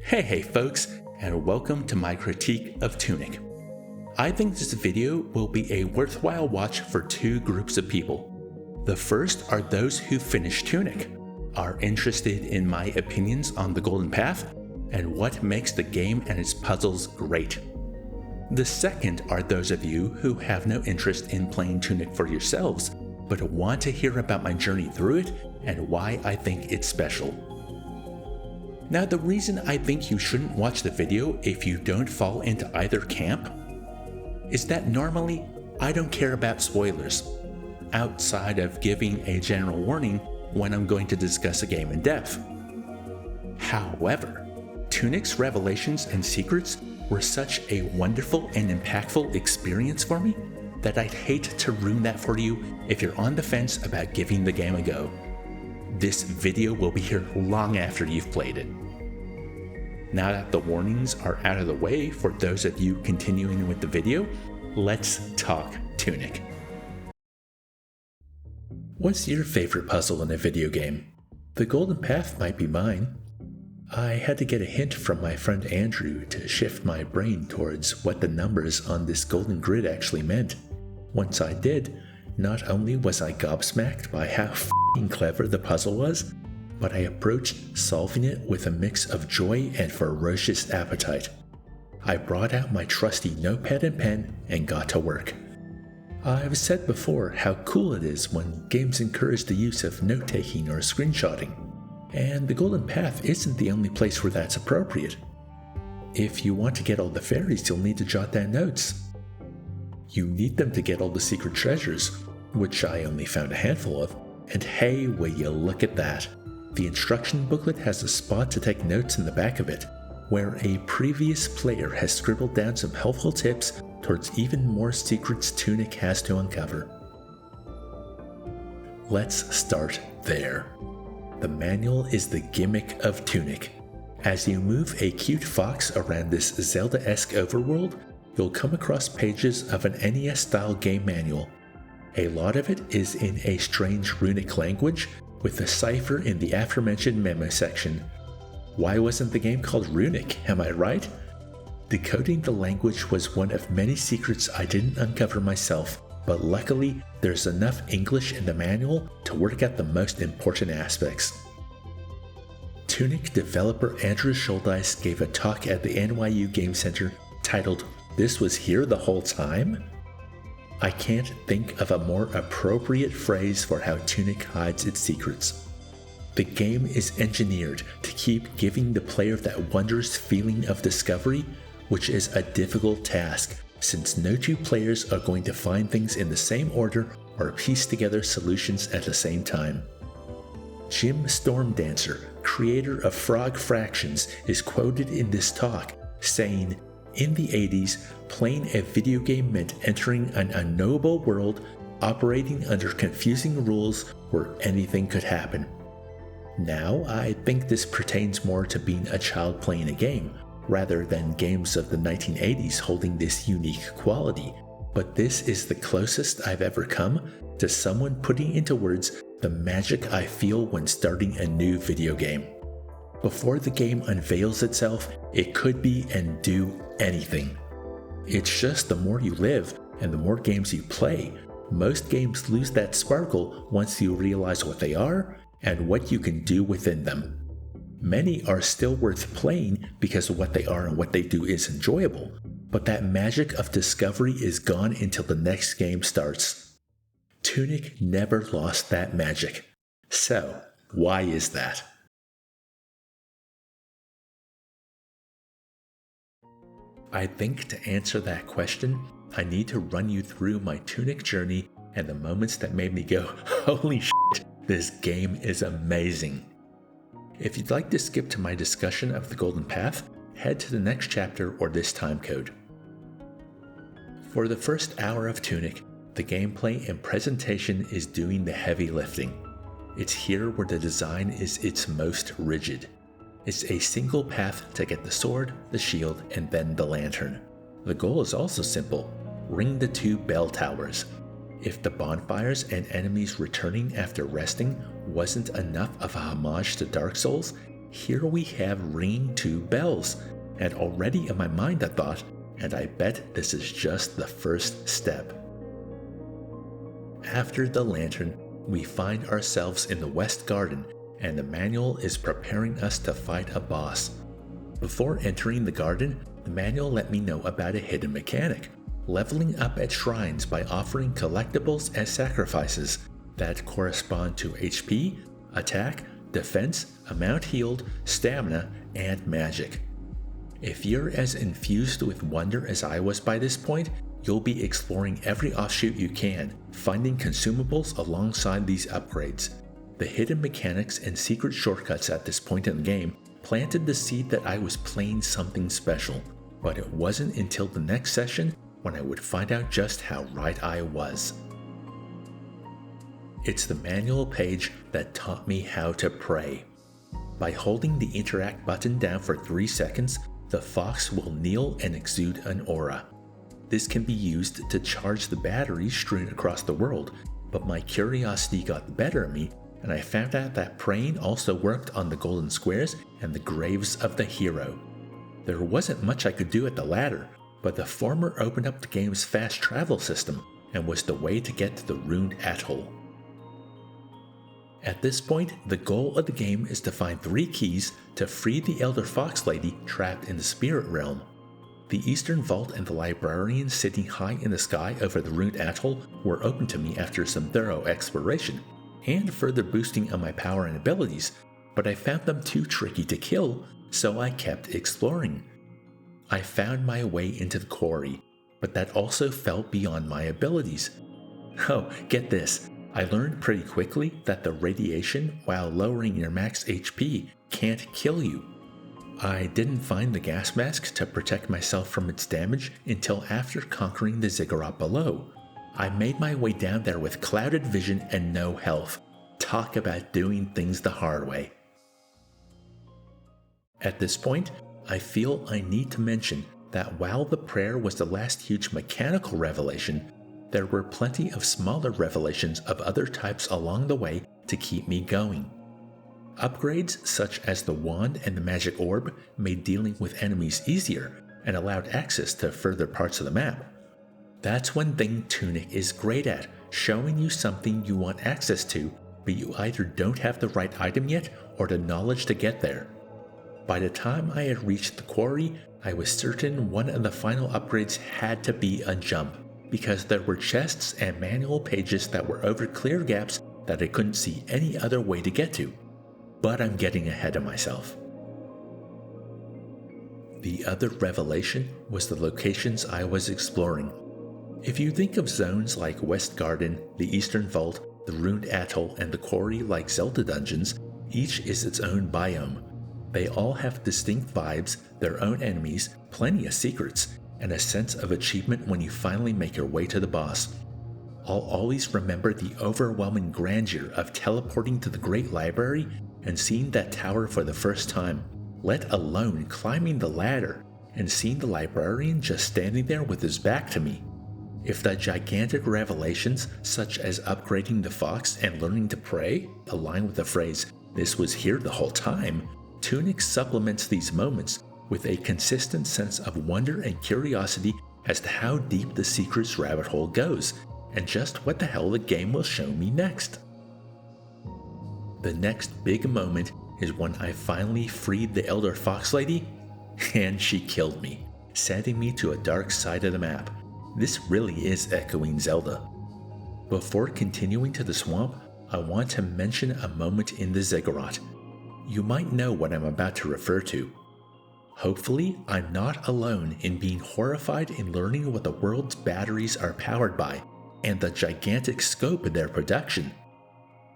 Hey folks, and welcome to my critique of Tunic. I think this video will be a worthwhile watch for two groups of people. The first are those who finished Tunic, are interested in my opinions on the Golden Path, and what makes the game and its puzzles great. The second are those of you who have no interest in playing Tunic for yourselves, but want to hear about my journey through it and why I think it's special. Now, the reason I think you shouldn't watch the video if you don't fall into either camp is that normally I don't care about spoilers, outside of giving a general warning when I'm going to discuss a game in depth. However, Tunic's revelations and secrets were such a wonderful and impactful experience for me that I'd hate to ruin that for you if you're on the fence about giving the game a go. This video will be here long after you've played it. Now that the warnings are out of the way for those of you continuing with the video, let's talk Tunic. What's your favorite puzzle in a video game? The Golden Path might be mine. I had to get a hint from my friend Andrew to shift my brain towards what the numbers on this golden grid actually meant. Once I did, not only was I gobsmacked by how f***ing clever the puzzle was, but I approached solving it with a mix of joy and ferocious appetite. I brought out my trusty notepad and pen and got to work. I've said before how cool it is when games encourage the use of note-taking or screenshotting, and the Golden Path isn't the only place where that's appropriate. If you want to get all the fairies, you'll need to jot down notes. You need them to get all the secret treasures, which I only found a handful of, and hey, will you look at that. The instruction booklet has a spot to take notes in the back of it, where a previous player has scribbled down some helpful tips towards even more secrets Tunic has to uncover. Let's start there. The manual is the gimmick of Tunic. As you move a cute fox around this Zelda-esque overworld, you'll come across pages of an NES-style game manual. A lot of it is in a strange runic language, with the cipher in the aforementioned memo section. Why wasn't the game called Runic, am I right? Decoding the language was one of many secrets I didn't uncover myself, but luckily there's enough English in the manual to work out the most important aspects. Tunic developer Andrew Shouldice gave a talk at the NYU Game Center titled, "This was here the whole time?" I can't think of a more appropriate phrase for how Tunic hides its secrets. The game is engineered to keep giving the player that wondrous feeling of discovery, which is a difficult task since no two players are going to find things in the same order or piece together solutions at the same time. Jim Stormdancer, creator of Frog Fractions, is quoted in this talk saying, "In the 80s, playing a video game meant entering an unknowable world, operating under confusing rules where anything could happen. Now, I think this pertains more to being a child playing a game, rather than games of the 1980s holding this unique quality, but this is the closest I've ever come to someone putting into words the magic I feel when starting a new video game. Before the game unveils itself, it could be and do anything. It's just the more you live and the more games you play, most games lose that sparkle once you realize what they are and what you can do within them. Many are still worth playing because what they are and what they do is enjoyable, but that magic of discovery is gone until the next game starts. Tunic never lost that magic. So, why is that? I think to answer that question, I need to run you through my Tunic journey and the moments that made me go, holy shit, this game is amazing. If you'd like to skip to my discussion of the Golden Path, head to the next chapter or this timecode. For the first hour of Tunic, the gameplay and presentation is doing the heavy lifting. It's here where the design is its most rigid. It's a single path to get the sword, the shield, and then the lantern. The goal is also simple: ring the 2 bell towers. If the bonfires and enemies returning after resting wasn't enough of a homage to Dark Souls, Here we have ringing 2 bells, and already in my mind I thought, and I bet this is just the first step. After the lantern, we find ourselves in the West Garden, and the manual is preparing us to fight a boss. Before entering the garden, the manual let me know about a hidden mechanic, leveling up at shrines by offering collectibles as sacrifices that correspond to HP, attack, defense, amount healed, stamina, and magic. If you're as infused with wonder as I was by this point, you'll be exploring every offshoot you can, finding consumables alongside these upgrades. The hidden mechanics and secret shortcuts at this point in the game planted the seed that I was playing something special, but it wasn't until the next session when I would find out just how right I was. It's the manual page that taught me how to pray. By holding the interact button down for 3 seconds, the fox will kneel and exude an aura. This can be used to charge the batteries strewn across the world, but my curiosity got the better of me, and I found out that praying also worked on the golden squares and the graves of the hero. There wasn't much I could do at the latter, but the former opened up the game's fast travel system and was the way to get to the ruined atoll. At this point, the goal of the game is to find 3 keys to free the Elder Fox Lady trapped in the spirit realm. The Eastern Vault and the librarian sitting high in the sky over the ruined atoll were open to me after some thorough exploration, and further boosting on my power and abilities, but I found them too tricky to kill, so I kept exploring. I found my way into the quarry, but that also fell beyond my abilities. Oh, get this, I learned pretty quickly that the radiation, while lowering your max HP, can't kill you. I didn't find the gas mask to protect myself from its damage until after conquering the ziggurat below. I made my way down there with clouded vision and no health. Talk about doing things the hard way. At this point, I feel I need to mention that while the prayer was the last huge mechanical revelation, there were plenty of smaller revelations of other types along the way to keep me going. Upgrades such as the wand and the magic orb made dealing with enemies easier and allowed access to further parts of the map. That's one thing Tunic is great at, showing you something you want access to, but you either don't have the right item yet or the knowledge to get there. By the time I had reached the quarry, I was certain one of the final upgrades had to be a jump, because there were chests and manual pages that were over clear gaps that I couldn't see any other way to get to. But I'm getting ahead of myself. The other revelation was the locations I was exploring. If you think of zones like West Garden, the Eastern Vault, the ruined atoll, and the quarry like Zelda dungeons, each is its own biome. They all have distinct vibes, their own enemies, plenty of secrets, and a sense of achievement when you finally make your way to the boss. I'll always remember the overwhelming grandeur of teleporting to the Great Library and seeing that tower for the first time, let alone climbing the ladder and seeing the librarian just standing there with his back to me. If the gigantic revelations, such as upgrading the fox and learning to pray, align with the phrase, "this was here the whole time," Tunic supplements these moments with a consistent sense of wonder and curiosity as to how deep the secrets rabbit hole goes, and just what the hell the game will show me next. The next big moment is when I finally freed the Elder Fox Lady, and she killed me, sending me to a dark side of the map. This really is echoing Zelda. Before continuing to the swamp, I want to mention a moment in the ziggurat. You might know what I'm about to refer to. Hopefully, I'm not alone in being horrified in learning what the world's batteries are powered by, and the gigantic scope of their production.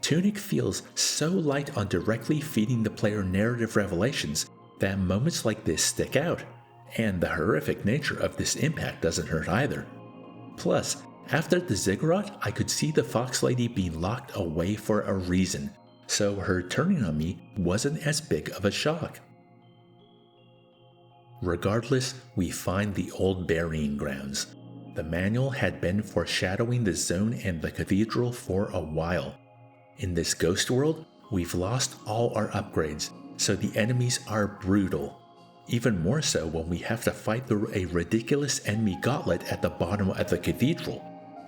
Tunic feels so light on directly feeding the player narrative revelations that moments like this stick out, and the horrific nature of this impact doesn't hurt either. Plus, after the ziggurat, I could see the Fox Lady being locked away for a reason, so her turning on me wasn't as big of a shock. Regardless, we find the old burying grounds. The manual had been foreshadowing the zone and the cathedral for a while. In this ghost world, we've lost all our upgrades, so the enemies are brutal. Even more so when we have to fight through a ridiculous enemy gauntlet at the bottom of the cathedral,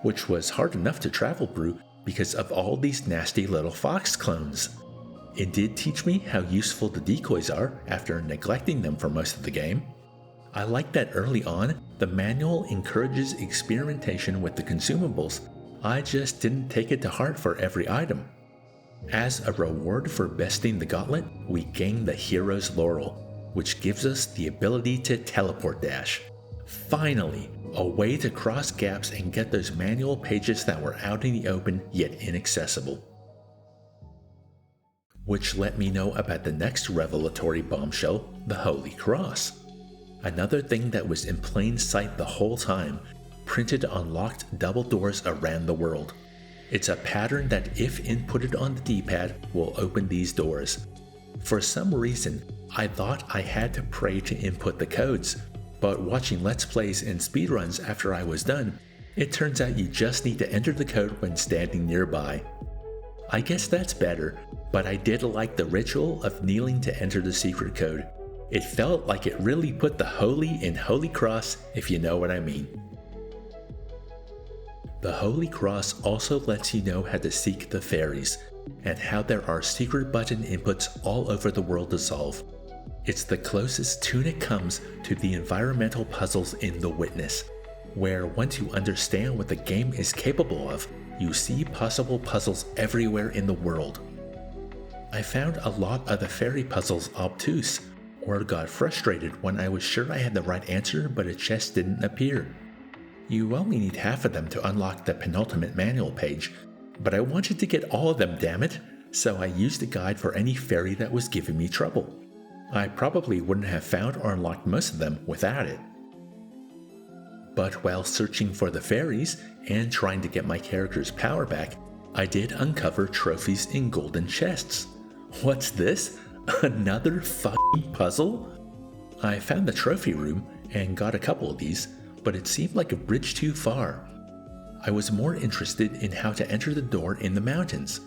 which was hard enough to travel through because of all these nasty little fox clones. It did teach me how useful the decoys are after neglecting them for most of the game. I like that early on, the manual encourages experimentation with the consumables. I just didn't take it to heart for every item. As a reward for besting the gauntlet, we gain the Hero's Laurel, which gives us the ability to teleport dash. Finally, a way to cross gaps and get those manual pages that were out in the open yet inaccessible. Which let me know about the next revelatory bombshell, the Holy Cross. Another thing that was in plain sight the whole time, printed on locked double doors around the world. It's a pattern that if inputted on the D-pad will open these doors. For some reason, I thought I had to pray to input the codes, but watching Let's Plays and speedruns after I was done, it turns out you just need to enter the code when standing nearby. I guess that's better, but I did like the ritual of kneeling to enter the secret code. It felt like it really put the holy in Holy Cross, if you know what I mean. The Holy Cross also lets you know how to seek the fairies, and how there are secret button inputs all over the world to solve. It's the closest Tunic comes to the environmental puzzles in The Witness, where once you understand what the game is capable of, you see possible puzzles everywhere in the world. I found a lot of the fairy puzzles obtuse, or got frustrated when I was sure I had the right answer but it just didn't appear. You only need half of them to unlock the penultimate manual page, but I wanted to get all of them, damn it, so I used a guide for any fairy that was giving me trouble. I probably wouldn't have found or unlocked most of them without it. But while searching for the fairies and trying to get my character's power back, I did uncover trophies in golden chests. What's this? Another fucking puzzle? I found the trophy room and got a couple of these, but it seemed like a bridge too far. I was more interested in how to enter the door in the mountains.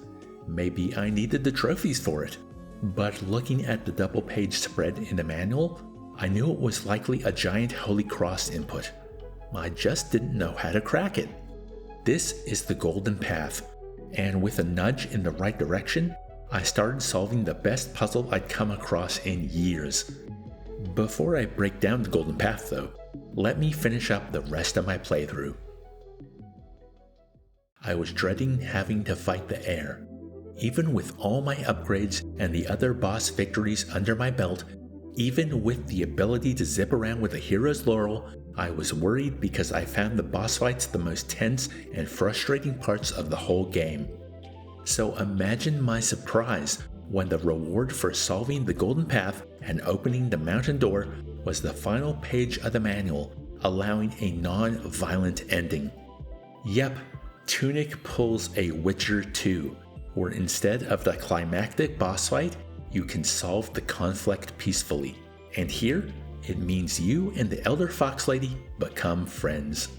Maybe I needed the trophies for it. But looking at the double page spread in the manual, I knew it was likely a giant Holy Cross input. I just didn't know how to crack it. This is the golden path, and with a nudge in the right direction, I started solving the best puzzle I'd come across in years. Before I break down the golden path though, let me finish up the rest of my playthrough. I was dreading having to fight the air. Even with all my upgrades and the other boss victories under my belt, even with the ability to zip around with a Hero's Laurel, I was worried because I found the boss fights the most tense and frustrating parts of the whole game. So imagine my surprise when the reward for solving the golden path and opening the mountain door was the final page of the manual, allowing a non-violent ending. Yep, Tunic pulls a Witcher 2, where instead of the climactic boss fight, you can solve the conflict peacefully. And here, it means you and the Elder Fox Lady become friends.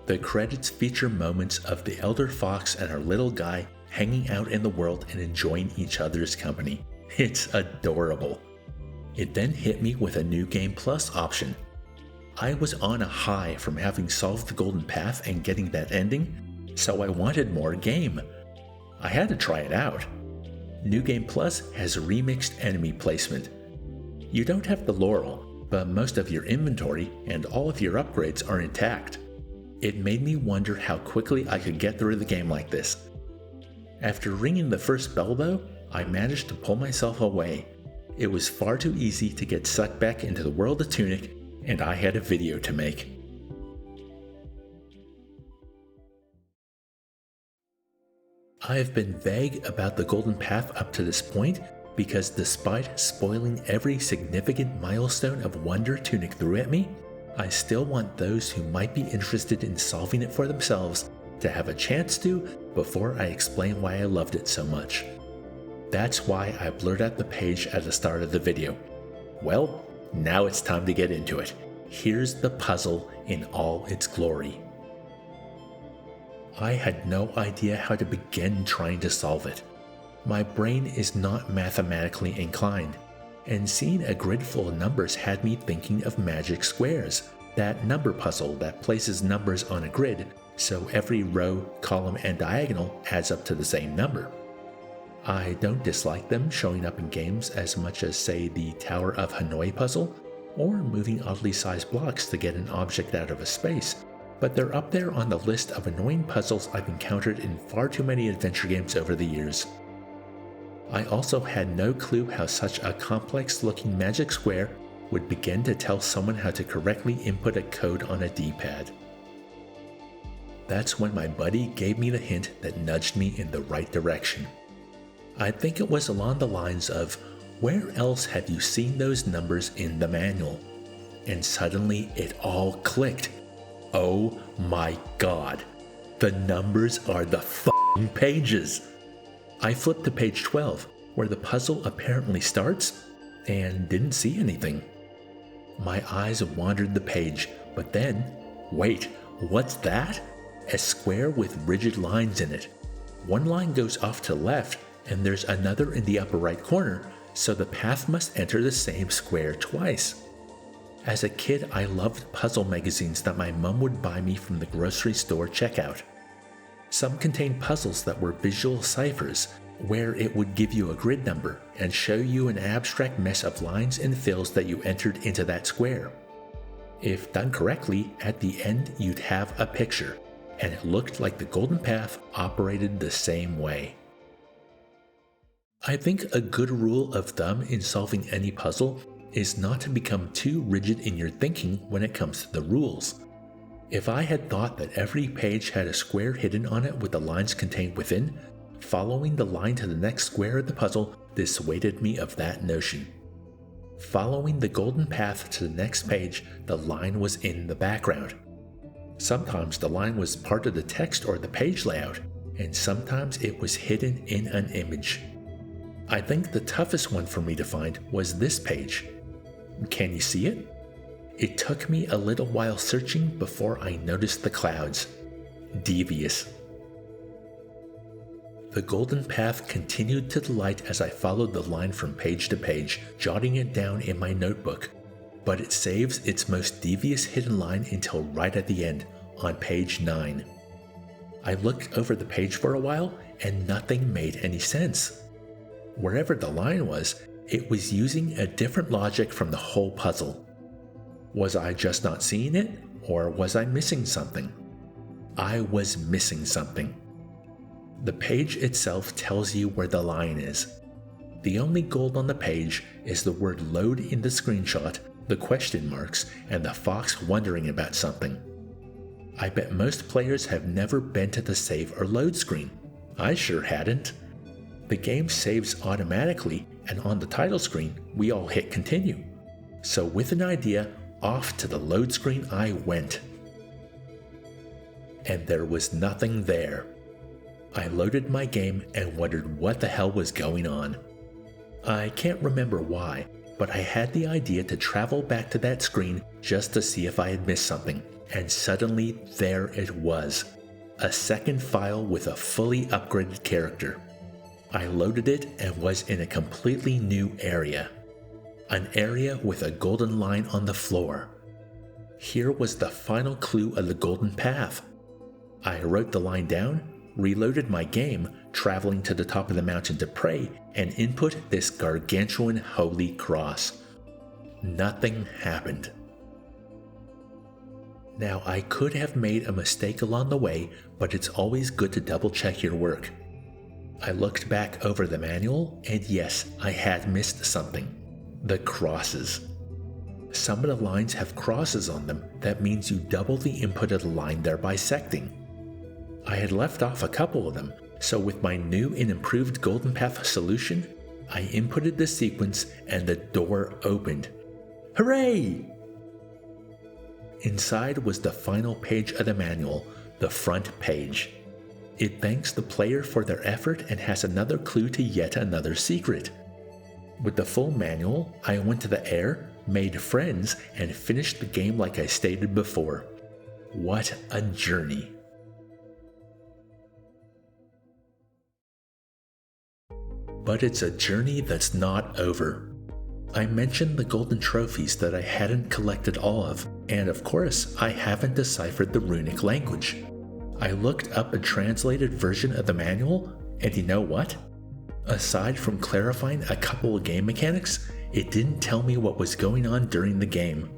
The credits feature moments of the Elder Fox and her little guy hanging out in the world and enjoying each other's company. It's adorable. It then hit me with a New Game Plus option. I was on a high from having solved the golden path and getting that ending, so I wanted more game. I had to try it out. New Game Plus has remixed enemy placement. You don't have the Laurel, but most of your inventory and all of your upgrades are intact. It made me wonder how quickly I could get through the game like this. After ringing the first bell though, I managed to pull myself away. It was far too easy to get sucked back into the world of Tunic, and I had a video to make. I have been vague about the golden path up to this point because despite spoiling every significant milestone of wonder Tunic threw at me, I still want those who might be interested in solving it for themselves to have a chance to before I explain why I loved it so much. That's why I blurred out the page at the start of the video. Well, now it's time to get into it. Here's the puzzle in all its glory. I had no idea how to begin trying to solve it. My brain is not mathematically inclined, and seeing a grid full of numbers had me thinking of magic squares, that number puzzle that places numbers on a grid so every row, column, and diagonal adds up to the same number. I don't dislike them showing up in games as much as, say, the Tower of Hanoi puzzle, or moving oddly sized blocks to get an object out of a space, but they're up there on the list of annoying puzzles I've encountered in far too many adventure games over the years. I also had no clue how such a complex-looking magic square would begin to tell someone how to correctly input a code on a D-pad. That's when my buddy gave me the hint that nudged me in the right direction. I think it was along the lines of, "Where else have you seen those numbers in the manual?" And suddenly it all clicked. Oh my god, the numbers are the f***ing pages! I flipped to page 12, where the puzzle apparently starts, and didn't see anything. My eyes wandered the page, but then, wait, what's that? A square with rigid lines in it. One line goes off to the left, and there's another in the upper right corner, so the path must enter the same square twice. As a kid, I loved puzzle magazines that my mom would buy me from the grocery store checkout. Some contained puzzles that were visual ciphers, where it would give you a grid number and show you an abstract mess of lines and fills that you entered into that square. If done correctly, at the end you'd have a picture, and it looked like the golden path operated the same way. I think a good rule of thumb in solving any puzzle is not to become too rigid in your thinking when it comes to the rules. If I had thought that every page had a square hidden on it with the lines contained within, following the line to the next square of the puzzle dissuaded me of that notion. Following the golden path to the next page, the line was in the background. Sometimes the line was part of the text or the page layout, and sometimes it was hidden in an image. I think the toughest one for me to find was this page. Can you see it? It took me a little while searching before I noticed the clouds. Devious. The golden path continued to the light as I followed the line from page to page, jotting it down in my notebook, but it saves its most devious hidden line until right at the end, on page 9. I looked over the page for a while and nothing made any sense. Wherever the line was, it was using a different logic from the whole puzzle. Was I just not seeing it, or was I missing something? I was missing something. The page itself tells you where the line is. The only gold on the page is the word load in the screenshot, the question marks, and the fox wondering about something. I bet most players have never been to the save or load screen. I sure hadn't. The game saves automatically, and on the title screen, we all hit continue. So with an idea, off to the load screen I went. And there was nothing there. I loaded my game and wondered what the hell was going on. I can't remember why, but I had the idea to travel back to that screen just to see if I had missed something, and suddenly there it was. A second file with a fully upgraded character. I loaded it and was in a completely new area. An area with a golden line on the floor. Here was the final clue of the golden path. I wrote the line down, reloaded my game, traveling to the top of the mountain to pray, and input this gargantuan holy cross. Nothing happened. Now, I could have made a mistake along the way, but it's always good to double check your work. I looked back over the manual, and yes, I had missed something. The crosses. Some of the lines have crosses on them. That means you double the input of the line they're bisecting. I had left off a couple of them, so with my new and improved golden path solution, I inputted the sequence and the door opened. Hooray! Inside was the final page of the manual, the front page. It thanks the player for their effort and has another clue to yet another secret. With the full manual, I went to the air, made friends, and finished the game like I stated before. What a journey! but it's a journey that's not over. I mentioned the golden trophies that I hadn't collected all of, and of course, I haven't deciphered the runic language. I looked up a translated version of the manual, and you know what? Aside from clarifying a couple of game mechanics, it didn't tell me what was going on during the game.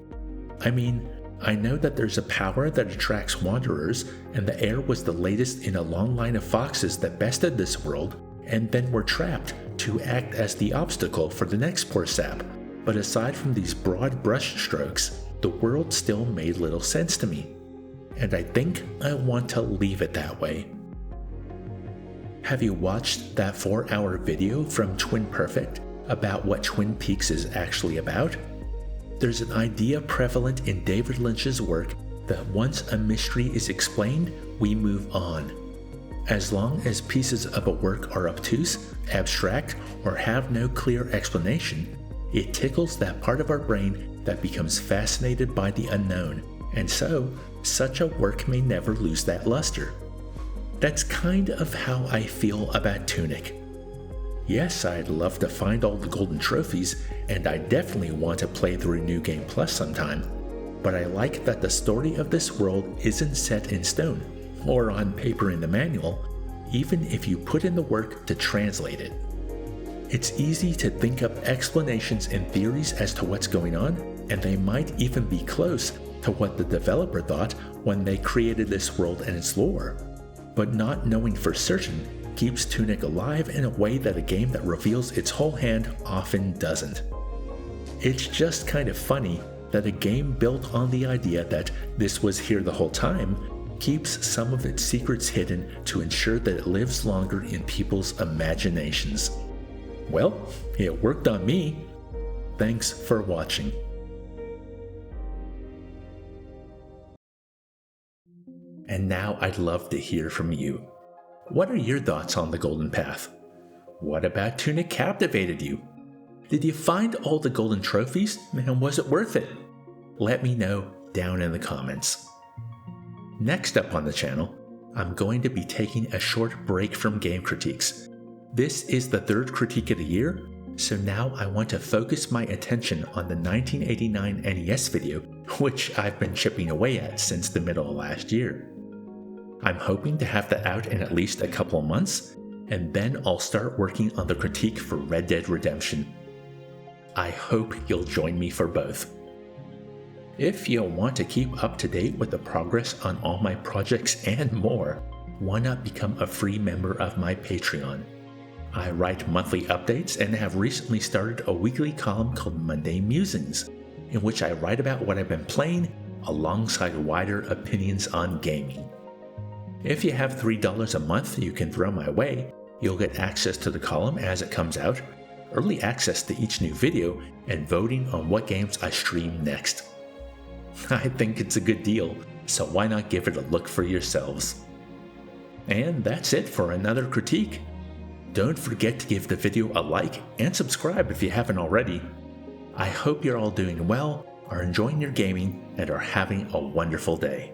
I mean, I know that there's a power that attracts wanderers, and the air was the latest in a long line of foxes that bested this world, and then were trapped to act as the obstacle for the next poor sap. But aside from these broad brushstrokes, the world still made little sense to me. And I think I want to leave it that way. Have you watched that 4-hour video from Twin Perfect about what Twin Peaks is actually about? There's an idea prevalent in David Lynch's work that once a mystery is explained, we move on. As long as pieces of a work are obtuse, abstract, or have no clear explanation, it tickles that part of our brain that becomes fascinated by the unknown, and so, such a work may never lose that luster. That's kind of how I feel about Tunic. Yes, I'd love to find all the golden trophies, and I definitely want to play through New Game Plus sometime, but I like that the story of this world isn't set in stone, or on paper in the manual, even if you put in the work to translate it. It's easy to think up explanations and theories as to what's going on, and they might even be close to what the developer thought when they created this world and its lore. But not knowing for certain keeps Tunic alive in a way that a game that reveals its whole hand often doesn't. It's just kind of funny that a game built on the idea that this was here the whole time keeps some of its secrets hidden to ensure that it lives longer in people's imaginations. Well, it worked on me. Thanks for watching. And now I'd love to hear from you. What are your thoughts on the Golden Path? What about Tunic captivated you? Did you find all the golden trophies, and was it worth it? Let me know down in the comments. Next up on the channel, I'm going to be taking a short break from game critiques. This is the third critique of the year, so now I want to focus my attention on the 1989 NES video, which I've been chipping away at since the middle of last year. I'm hoping to have that out in at least a couple of months, and then I'll start working on the critique for Red Dead Redemption. I hope you'll join me for both. If you want to keep up to date with the progress on all my projects and more, why not become a free member of my Patreon? I write monthly updates and have recently started a weekly column called Monday Musings, in which I write about what I've been playing alongside wider opinions on gaming. If you have $3 a month you can throw my way, you'll get access to the column as it comes out, early access to each new video, and voting on what games I stream next. I think it's a good deal, so why not give it a look for yourselves? And that's it for another critique. Don't forget to give the video a like and subscribe if you haven't already. I hope you're all doing well, are enjoying your gaming, and are having a wonderful day.